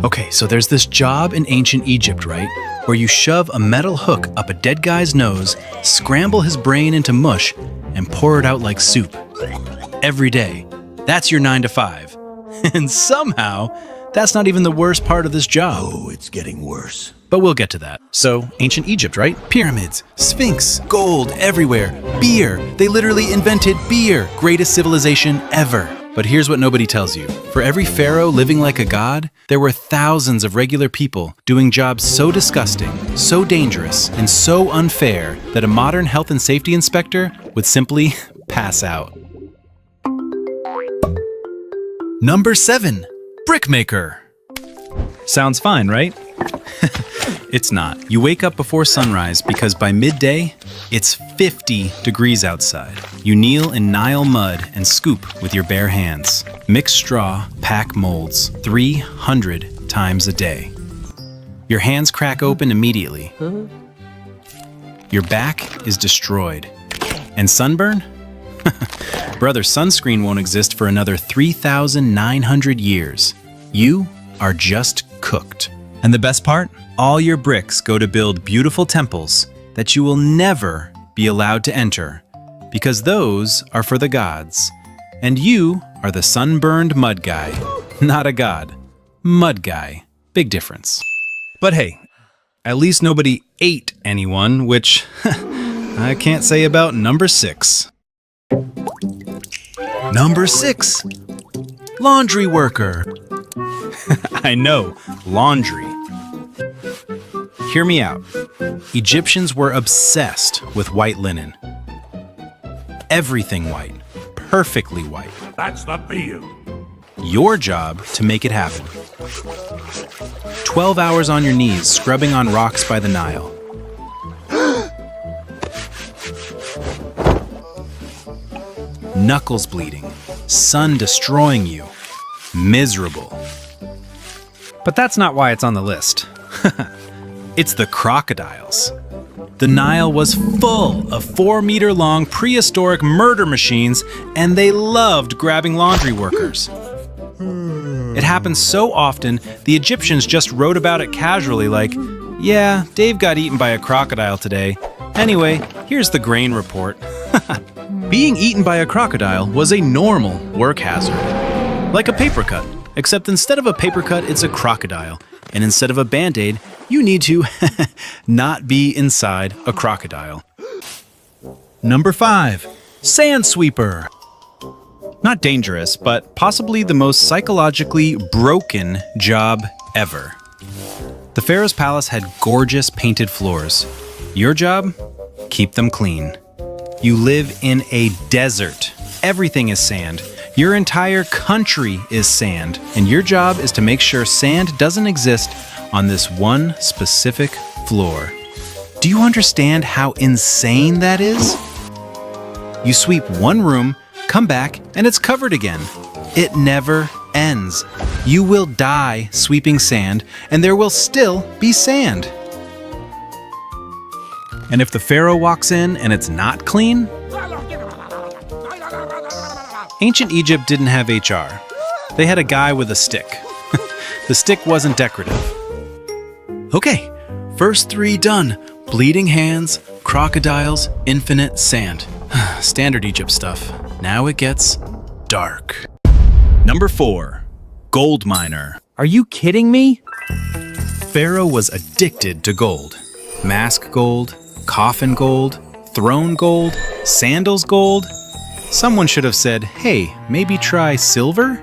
Okay, so there's this job in ancient Egypt, right? Where you shove a metal hook up a dead guy's nose, scramble his brain into mush, and pour it out like soup. Every day. That's your 9 to 5. And somehow, that's not even the worst part of this job. Oh, it's getting worse. But we'll get to that. So, ancient Egypt, right? Pyramids, Sphinx, gold everywhere, beer. They literally invented beer. Greatest civilization ever. But here's what nobody tells you. For every pharaoh living like a god, there were thousands of regular people doing jobs so disgusting, so dangerous, and so unfair that a modern health and safety inspector would simply pass out. Number 7. Brickmaker. Sounds fine, right? It's not. You wake up before sunrise because by midday, it's 50 degrees outside. You kneel in Nile mud and scoop with your bare hands. Mix straw, pack molds, 300 times a day. Your hands crack open immediately. Your back is destroyed. And sunburn? Brother, sunscreen won't exist for another 3,900 years. You are just cooked. And the best part? All your bricks go to build beautiful temples that you will never be allowed to enter, because those are for the gods. And you are the sunburned mud guy. Not a god. Mud guy. Big difference. But hey, at least nobody ate anyone, which I can't say about number 6. Number 6. Laundry worker. I know, laundry. Hear me out. Egyptians were obsessed with white linen. Everything white. Perfectly white. That's the view. Your job to make it happen. 12 hours on your knees scrubbing on rocks by the Nile. Knuckles bleeding. Sun destroying you. Miserable. But that's not why it's on the list. It's the crocodiles. The Nile was full of 4-meter-long prehistoric murder machines, and they loved grabbing laundry workers. It happened so often, the Egyptians just wrote about it casually like, yeah, Dave got eaten by a crocodile today. Anyway, here's the grain report. Being eaten by a crocodile was a normal work hazard. Like a paper cut, except instead of a paper cut, it's a crocodile. And instead of a Band-Aid, you need to not be inside a crocodile. Number 5. Sand sweeper. Not dangerous, but possibly the most psychologically broken job ever. The pharaoh's palace had gorgeous painted floors. Your job? Keep them clean. You live in a desert. Everything is sand. Your entire country is sand, and your job is to make sure sand doesn't exist on this one specific floor. Do you understand how insane that is? You sweep one room, come back, and it's covered again. It never ends. You will die sweeping sand, and there will still be sand. And if the pharaoh walks in and it's not clean? Ancient Egypt didn't have HR. They had a guy with a stick. The stick wasn't decorative. Okay, first 3 done. Bleeding hands, crocodiles, infinite sand. Standard Egypt stuff. Now it gets dark. Number 4. Gold miner. Are you kidding me? Pharaoh was addicted to gold. Mask gold, coffin gold, throne gold, sandals gold. Someone should have said, hey, maybe try silver?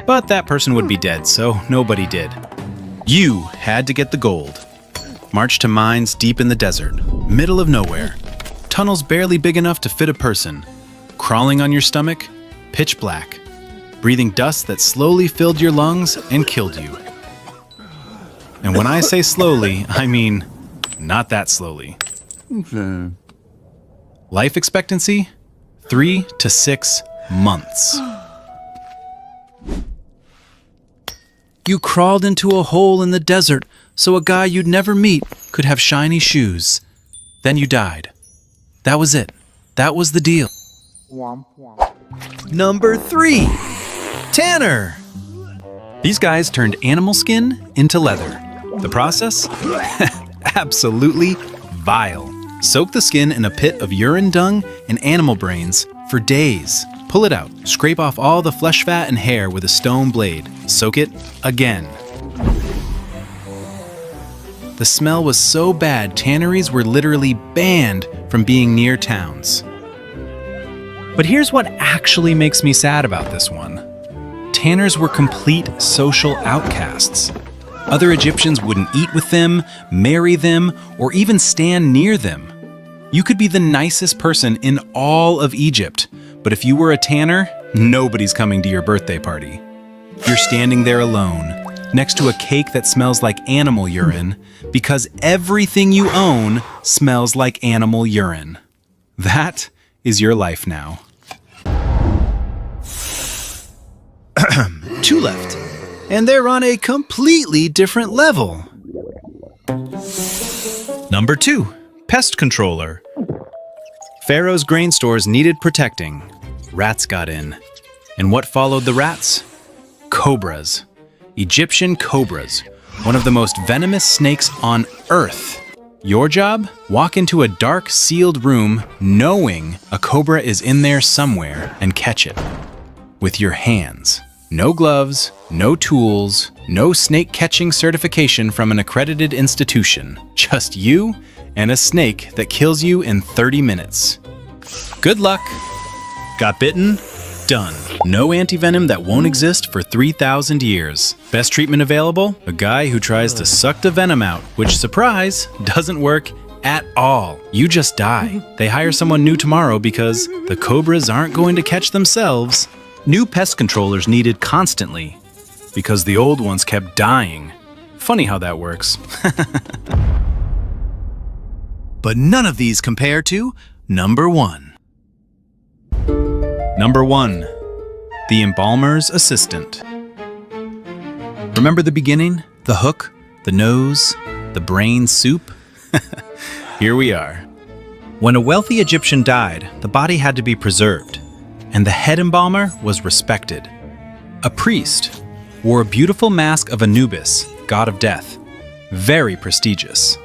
But that person would be dead, so nobody did. You had to get the gold. March to mines deep in the desert, middle of nowhere. Tunnels barely big enough to fit a person. Crawling on your stomach, pitch black. Breathing dust that slowly filled your lungs and killed you. And when I say slowly, I mean not that slowly. Life expectancy? 3 to 6 months. You crawled into a hole in the desert so a guy you'd never meet could have shiny shoes. Then you died. That was it. That was the deal. Number 3. Tanner. These guys turned animal skin into leather. The process? Absolutely vile. Soak the skin in a pit of urine, dung, and animal brains for days. Pull it out. Scrape off all the flesh, fat, and hair with a stone blade. Soak it again. The smell was so bad, tanneries were literally banned from being near towns. But here's what actually makes me sad about this one. Tanners were complete social outcasts. Other Egyptians wouldn't eat with them, marry them, or even stand near them. You could be the nicest person in all of Egypt, but if you were a tanner, nobody's coming to your birthday party. You're standing there alone, next to a cake that smells like animal urine, because everything you own smells like animal urine. That is your life now. 2 left, and they're on a completely different level. Number 2, Pest Controller. Pharaoh's grain stores needed protecting. Rats got in. And what followed the rats? Cobras. Egyptian cobras, one of the most venomous snakes on Earth. Your job? Walk into a dark, sealed room knowing a cobra is in there somewhere and catch it. With your hands. No gloves, no tools, no snake catching certification from an accredited institution. Just you and a snake that kills you in 30 minutes. Good luck. Got bitten? Done. No antivenom that won't exist for 3,000 years. Best treatment available? A guy who tries to suck the venom out, which, surprise, doesn't work at all. You just die. They hire someone new tomorrow because the cobras aren't going to catch themselves. New pest controllers needed constantly because the old ones kept dying. Funny how that works. But none of these compare to number 1. Number 1, the Embalmer's Assistant. Remember the beginning? The hook, the nose, the brain soup? Here we are. When a wealthy Egyptian died, the body had to be preserved, and the head embalmer was respected. A priest wore a beautiful mask of Anubis, god of death. Very prestigious.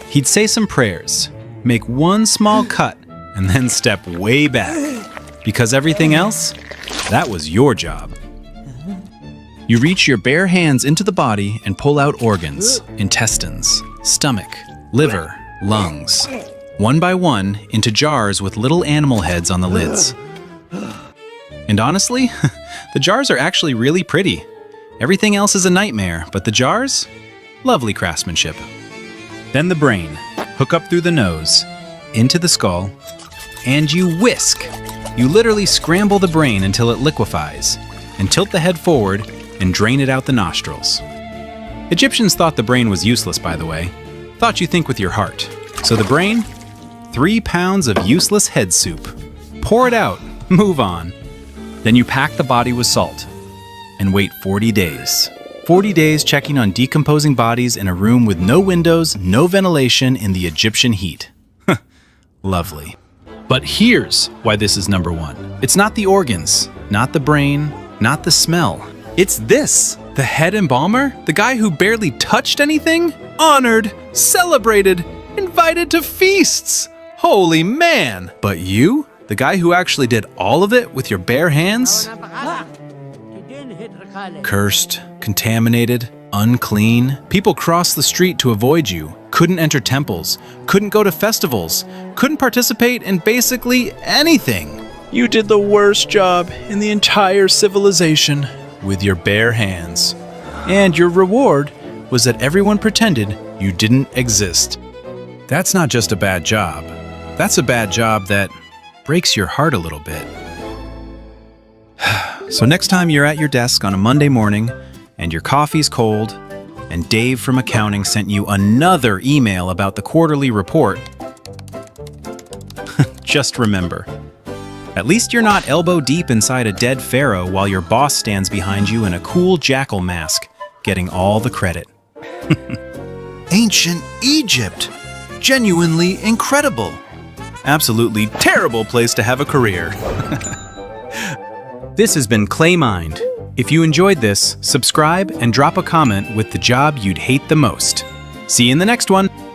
He'd say some prayers, make one small cut, and then step way back. Because everything else, that was your job. You reach your bare hands into the body and pull out organs, intestines, stomach, liver, lungs, one by one into jars with little animal heads on the lids. And honestly, the jars are actually really pretty. Everything else is a nightmare, but the jars? Lovely craftsmanship. Then the brain, hook up through the nose, into the skull, and you whisk. You literally scramble the brain until it liquefies, and tilt the head forward and drain it out the nostrils. Egyptians thought the brain was useless, by the way. Thought you think with your heart. So the brain? 3 pounds of useless head soup. Pour it out, move on. Then you pack the body with salt and wait 40 days. 40 days checking on decomposing bodies in a room with no windows, no ventilation in the Egyptian heat. Lovely. But here's why this is number 1. It's not the organs, not the brain, not the smell. It's this. The head embalmer, the guy who barely touched anything, honored, celebrated, invited to feasts. Holy man. But you, the guy who actually did all of it with your bare hands? Cursed, contaminated, unclean. People crossed the street to avoid you, couldn't enter temples, couldn't go to festivals, couldn't participate in basically anything. You did the worst job in the entire civilization with your bare hands. And your reward was that everyone pretended you didn't exist. That's not just a bad job. That's a bad job that breaks your heart a little bit. So next time you're at your desk on a Monday morning and your coffee's cold and Dave from accounting sent you another email about the quarterly report, just remember, at least you're not elbow deep inside a dead pharaoh while your boss stands behind you in a cool jackal mask, getting all the credit. Ancient Egypt! Genuinely incredible! Absolutely terrible place to have a career. This has been Claymind. If you enjoyed this, subscribe and drop a comment with the job you'd hate the most. See you in the next one!